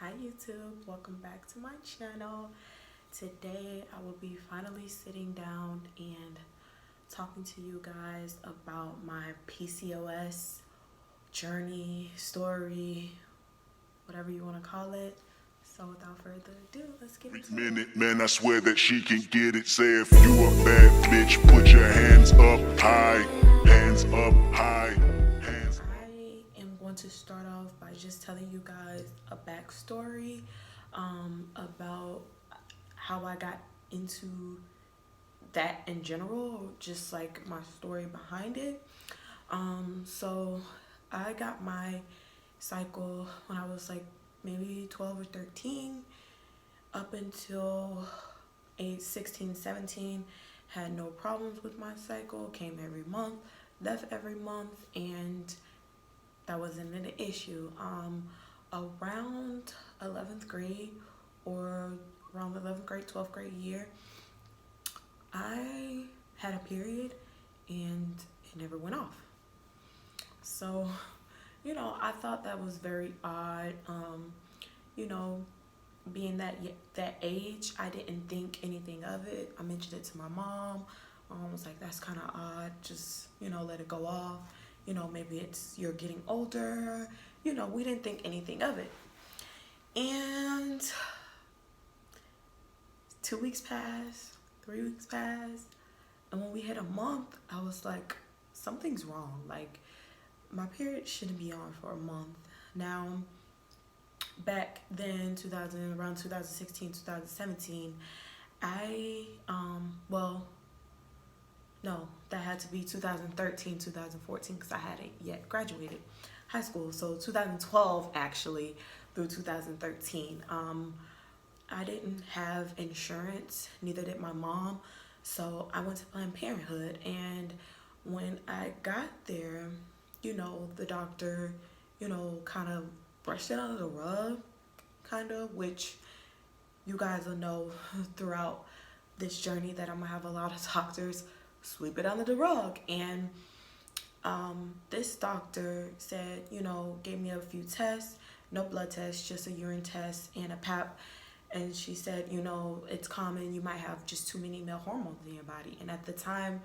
Hi YouTube, welcome back to my channel. Today I will be finally sitting down and talking to you guys about my PCOS journey, story, whatever you want to call it. So without further ado, let's get into it. Man, I swear that she can get it. Say if you a bad bitch, put your hands up high. Hands up high. Hands up. I am going to start off by just telling you guys a backstory about how I got into that in general, just like my story behind it. So I got my cycle when I was like maybe 12 or 13 up until age 16, 17. Had no problems with my cycle, came every month, left every month, and that wasn't an issue. Around 11th grade or around 11th grade, 12th grade year, I had a period and it never went off. So, I thought that was very odd. You know, being that age, I didn't think anything of it. I mentioned it to my mom. My mom was like, "That's kind of odd. Just let it go off. Maybe it's you're getting older." We didn't think anything of it. And 2 weeks passed, 3 weeks passed, and when we hit a month, I was like, something's wrong. Like, my period shouldn't be on for a month. Now, back then, around 2016, 2017, well, no, that had to be 2013, 2014, because I hadn't yet graduated high school. So 2012, actually, through 2013. I didn't have insurance, neither did my mom. So I went to Planned Parenthood, and when I got there, the doctor, kind of brushed it under the rug, kind of, which you guys will know throughout this journey that I'm gonna have a lot of doctors sweep it under the rug. And this doctor said, gave me a few tests, no blood tests, just a urine test and a pap. And she said, it's common, you might have just too many male hormones in your body. And at the time,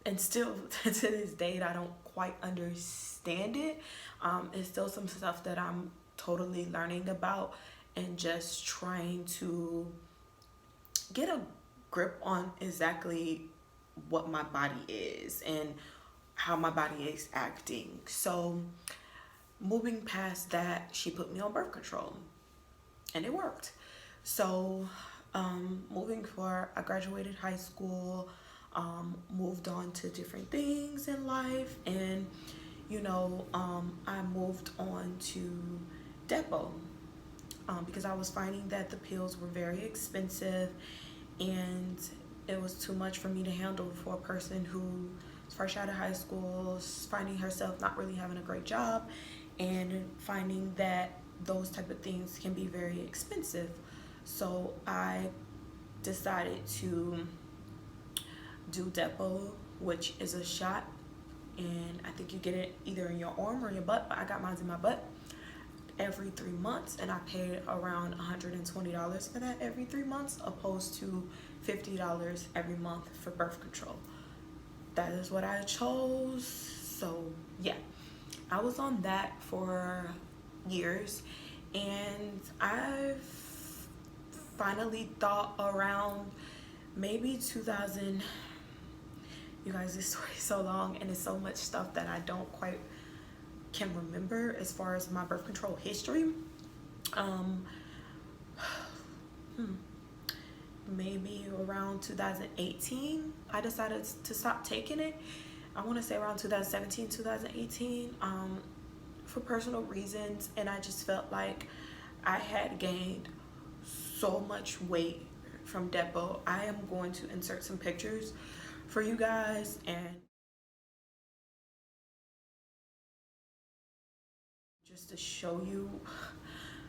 and still to this date, I don't quite understand it. It's still some stuff that I'm totally learning about and just trying to get a grip on exactly what my body is and how my body is acting. So moving past that, she put me on birth control, and it worked. So moving forward, I graduated high school, moved on to different things in life, and I moved on to Depo because I was finding that the pills were very expensive, and it was too much for me to handle for a person who was fresh out of high school, finding herself not really having a great job, and finding that those type of things can be very expensive. So I decided to do Depo, which is a shot, and I think you get it either in your arm or your butt, but I got mine in my butt every 3 months, and I paid around $120 for that every 3 months, opposed to $50 every month for birth control. That is what I chose. So yeah, I was on that for years, and I've finally thought around maybe 2000. You guys, this story is so long, and it's so much stuff that I don't quite can remember as far as my birth control history. Maybe around 2018, I decided to stop taking it. I want to say around 2017, 2018, for personal reasons, and I just felt like I had gained so much weight from Depo. I am going to insert some pictures for you guys, and just to show you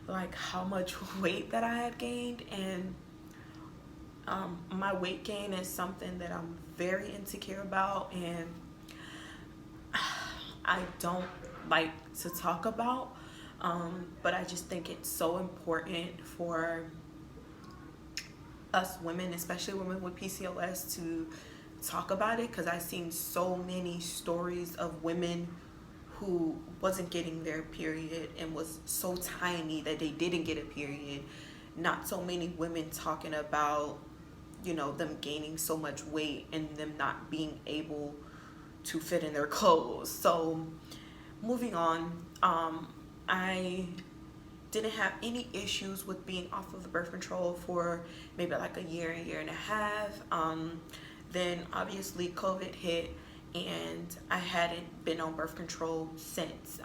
like how much weight that I had gained. And my weight gain is something that I'm very insecure about, and I don't like to talk about, But I just think it's so important for us women, especially women with PCOS, to talk about it, because I've seen so many stories of women who wasn't getting their period and was so tiny that they didn't get a period. Not so many women talking about, them gaining so much weight and them not being able to fit in their clothes. So moving on, I didn't have any issues with being off of the birth control for maybe like a year and a half. Then obviously COVID hit, and I hadn't been on birth control since.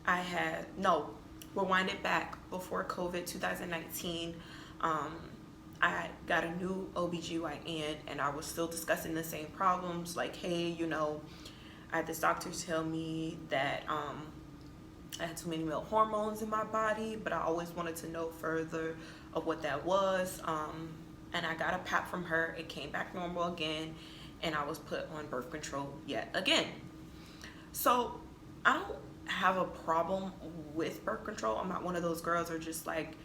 I had, no, rewind it back before COVID, 2019. I got a new OBGYN, and I was still discussing the same problems. Like, hey, I had this doctor tell me that I had too many male hormones in my body, but I always wanted to know further of what that was. And I got a pap from her. It came back normal again, and I was put on birth control yet again. So I don't have a problem with birth control. I'm not one of those girls who are just like,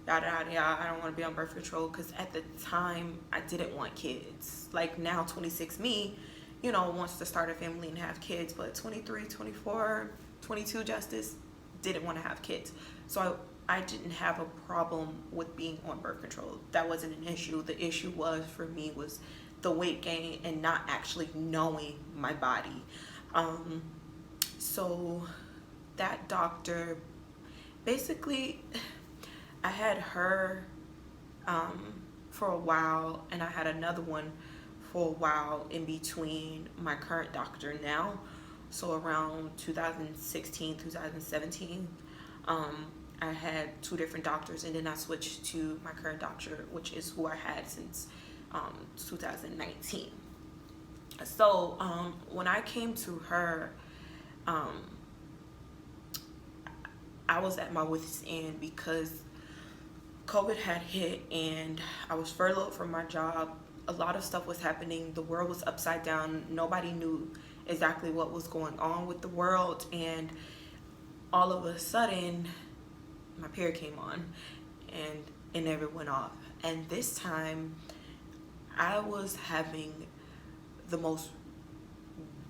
yada yada yada, I don't want to be on birth control, because at the time I didn't want kids. Like now 26 me, wants to start a family and have kids, but 23, 24, 22 Justice didn't want to have kids. So I didn't have a problem with being on birth control. That wasn't an issue. The issue for me was the weight gain and not actually knowing my body. So that doctor, basically, I had her for a while, and I had another one for a while in between my current doctor now. So around 2016, 2017, I had two different doctors, and then I switched to my current doctor, which is who I had since 2019. So when I came to her, I was at my wit's end because COVID had hit and I was furloughed from my job. A lot of stuff was happening. The world was upside down. Nobody knew exactly what was going on with the world, and all of a sudden my period came on and it never went off. And this time I was having the most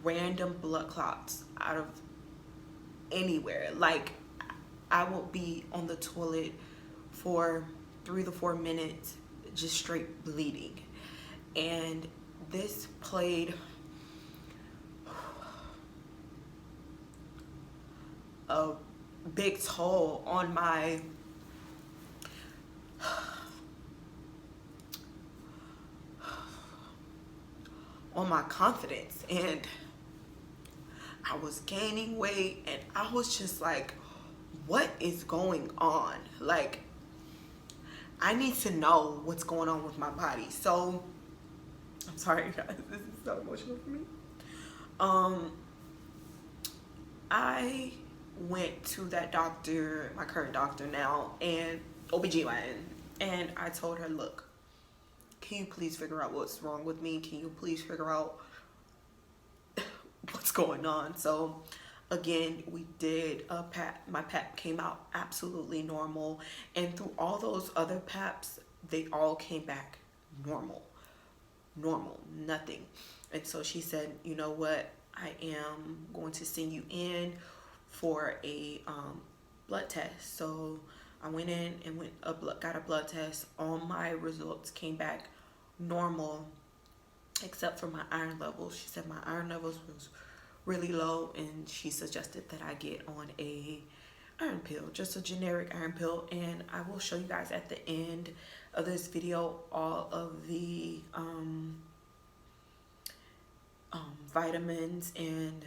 random blood clots out of anywhere. Like, I would be on the toilet for 3 to 4 minutes just straight bleeding, and this played a big toll on my confidence, and I was gaining weight, and I was just like, what is going on? Like, I need to know what's going on with my body. So I'm sorry guys, this is so emotional for me. I went to that doctor, my current doctor now, and OBGYN, and I told her, look, can you please figure out what's wrong with me? Can you please figure out what's going on? So again, we did a pap. My pap came out absolutely normal, and through all those other paps, they all came back normal, nothing. And so she said, you know what, I am going to send you in for a blood test. So I went in and got a blood test. All my results came back normal except for my iron levels. She said my iron levels was really low, and she suggested that I get on a iron pill, just a generic iron pill. And I will show you guys at the end of this video all of the vitamins and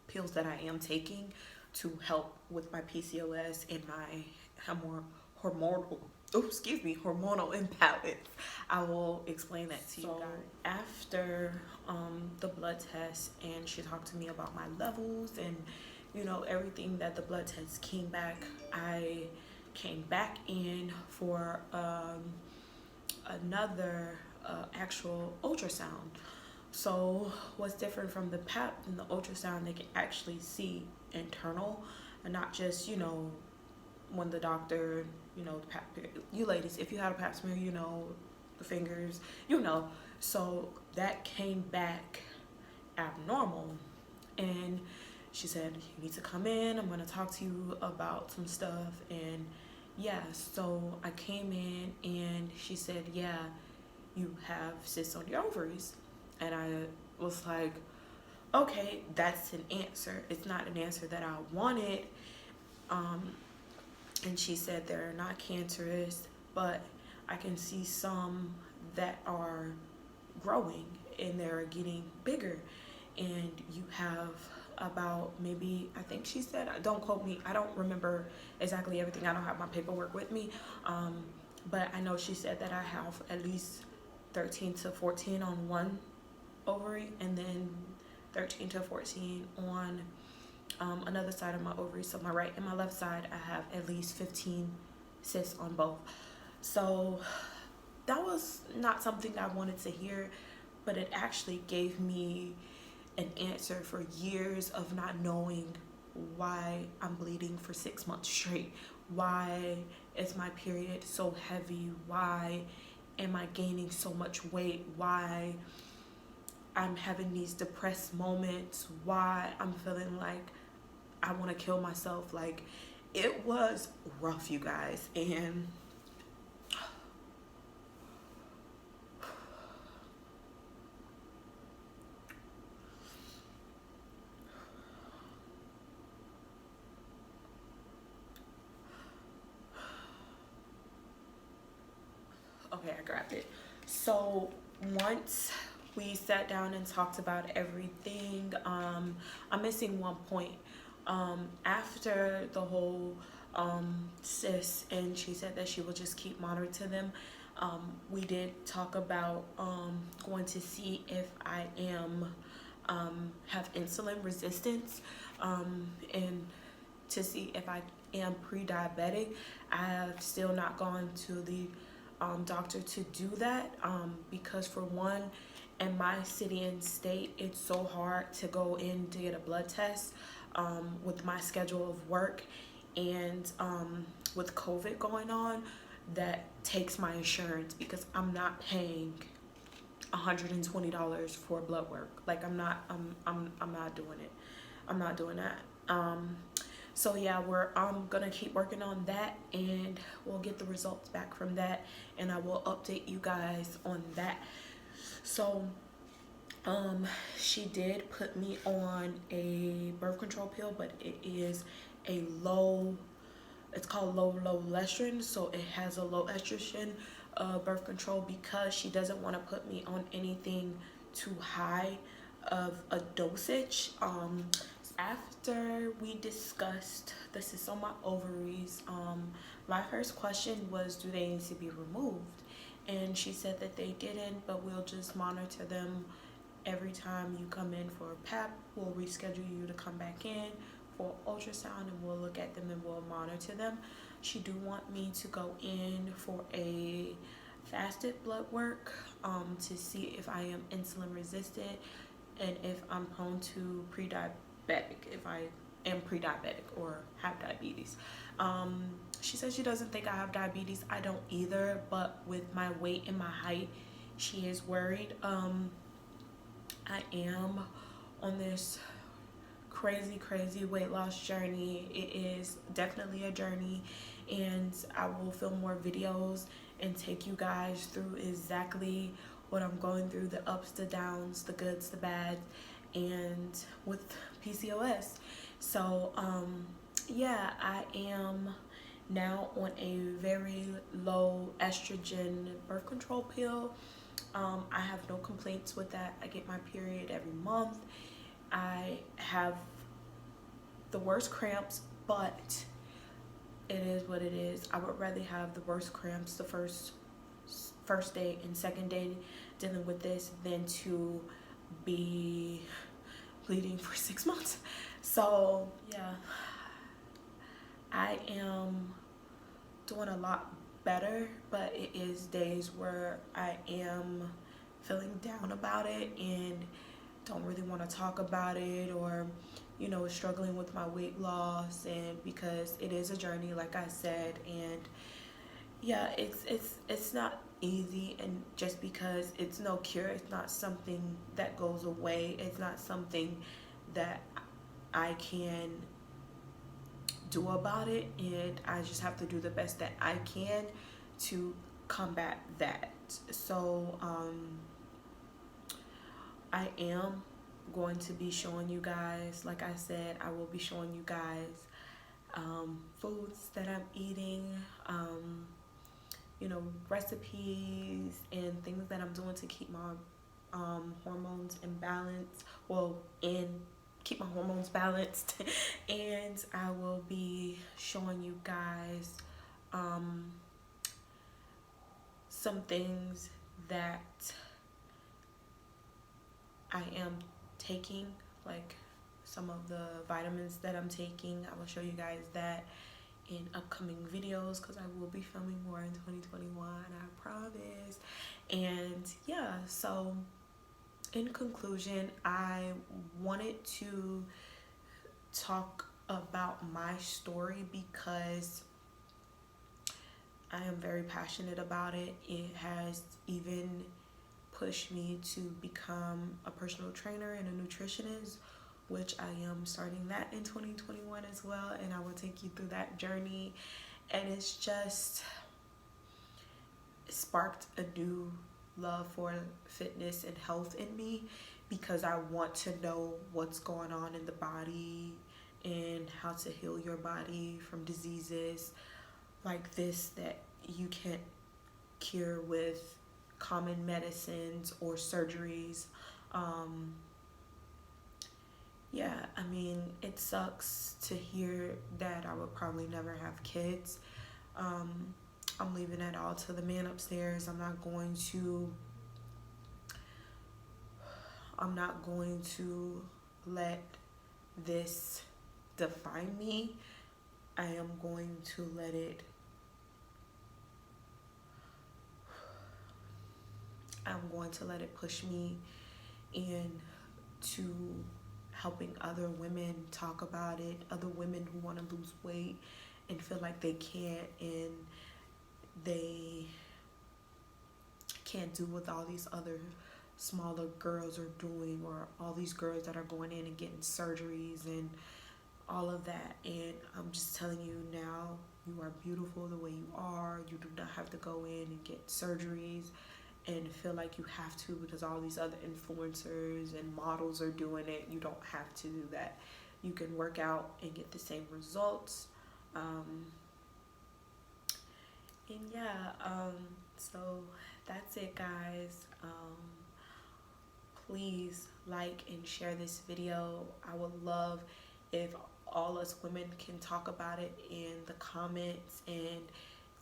pills that I am taking to help with my PCOS and my hormonal imbalance. I will explain that to you guys. After the blood test, and she talked to me about my levels and everything that the blood test came back, I came back in for another actual ultrasound. So what's different from the pap and the ultrasound, they can actually see internal. and not just, when the doctor, the pap, you ladies, if you had a pap smear, the fingers, So that came back abnormal, and she said, you need to come in, I'm going to talk to you about some stuff. And yeah, so I came in and she said, yeah, you have cysts on your ovaries. And I was like, okay, that's an answer. It's not an answer that I wanted. And she said they're not cancerous, but I can see some that are growing and they're getting bigger. And you have about, maybe, I think she said, don't quote me, I don't remember exactly everything, I don't have my paperwork with me, but I know she said that I have at least 13 to 14 on one ovary, and then 13 to 14 on another side of my ovary. So my right and my left side, I have at least 15 cysts on both. So that was not something I wanted to hear, but it actually gave me an answer for years of not knowing why I'm bleeding for 6 months straight. Why is my period so heavy? Why am I gaining so much weight? Why I'm having these depressed moments? Why I'm feeling like I want to kill myself? Like, it was rough, you guys. And okay, I grabbed it. So once we sat down and talked about everything, I'm missing one point. After the whole cyst, and she said that she will just keep monitoring them, we did talk about going to see if I am have insulin resistance, and to see if I am pre-diabetic. I have still not gone to the doctor to do that, because for one, in my city and state, it's so hard to go in to get a blood test with my schedule of work, and with COVID going on, that takes my insurance, because I'm not paying $120 for blood work. Like, I'm not doing it. I'm not doing that. So yeah, I'm gonna keep working on that, and we'll get the results back from that, and I will update you guys on that. So she did put me on a birth control pill, but it is a low, it's called low estrogen, so it has a low estrogen birth control, because she doesn't want to put me on anything too high of a dosage. After we discussed the cysts on my ovaries, my first question was, do they need to be removed? And she said that they didn't, but we'll just monitor them every time you come in for a pap. We'll reschedule you to come back in for ultrasound, and we'll look at them and we'll monitor them. She do want me to go in for a fasted blood work to see if I am insulin resistant and if I'm prone to pre-diabetic, if I am pre-diabetic or have diabetes. She says she doesn't think I have diabetes. I don't either, but with my weight and my height, she is worried. I am on this crazy weight loss journey. It is definitely a journey, and I will film more videos and take you guys through exactly what I'm going through, the ups, the downs, the goods, the bads, and with PCOS. So yeah, I am now on a very low estrogen birth control pill. I have no complaints with that. I get my period every month. I have the worst cramps, but it is what it is. I would rather have the worst cramps the first day and second day dealing with this than to be bleeding for 6 months. So yeah, I am doing a lot better, but it is days where I am feeling down about it and don't really want to talk about it, or struggling with my weight loss, and because it is a journey, like I said. And yeah, it's not easy, and just because it's no cure, it's not something that goes away. It's not something that I can do about it, and I just have to do the best that I can to combat that. So I am going to be showing you guys, like I said, I will be showing you guys foods that I'm eating, recipes and things that I'm doing to keep my hormones in balance. Well, and keep my hormones balanced. And I will be showing you guys some things that I am taking, like some of the vitamins that I'm taking. I will show you guys that in upcoming videos, because I will be filming more in 2021, I promise. And yeah, so in conclusion, I wanted to talk about my story because I am very passionate about it. It has even pushed me to become a personal trainer and a nutritionist, which I am starting that in 2021 as well, and I will take you through that journey. And it's just sparked a new love for fitness and health in me, because I want to know what's going on in the body and how to heal your body from diseases like this that you can't cure with common medicines or surgeries. Yeah, I mean, it sucks to hear that I would probably never have kids. I'm leaving that all to the man upstairs. I'm not going to let this define me. I am going to let it push me into helping other women talk about it, other women who want to lose weight and feel like they can't, and they can't do what all these other smaller girls are doing, or all these girls that are going in and getting surgeries and all of that. And I'm just telling you now, you are beautiful the way you are. You do not have to go in and get surgeries and feel like you have to because all these other influencers and models are doing it. You don't have to do that. You can work out and get the same results. And yeah, so that's it, guys. Please like and share this video. I would love if all us women can talk about it in the comments, and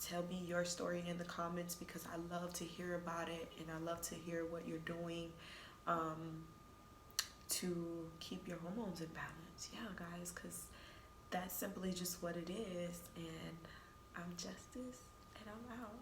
tell me your story in the comments, because I love to hear about it, and I love to hear what you're doing to keep your hormones in balance. Yeah, guys, because that's simply just what it is. And I'm Justice, and I'm out.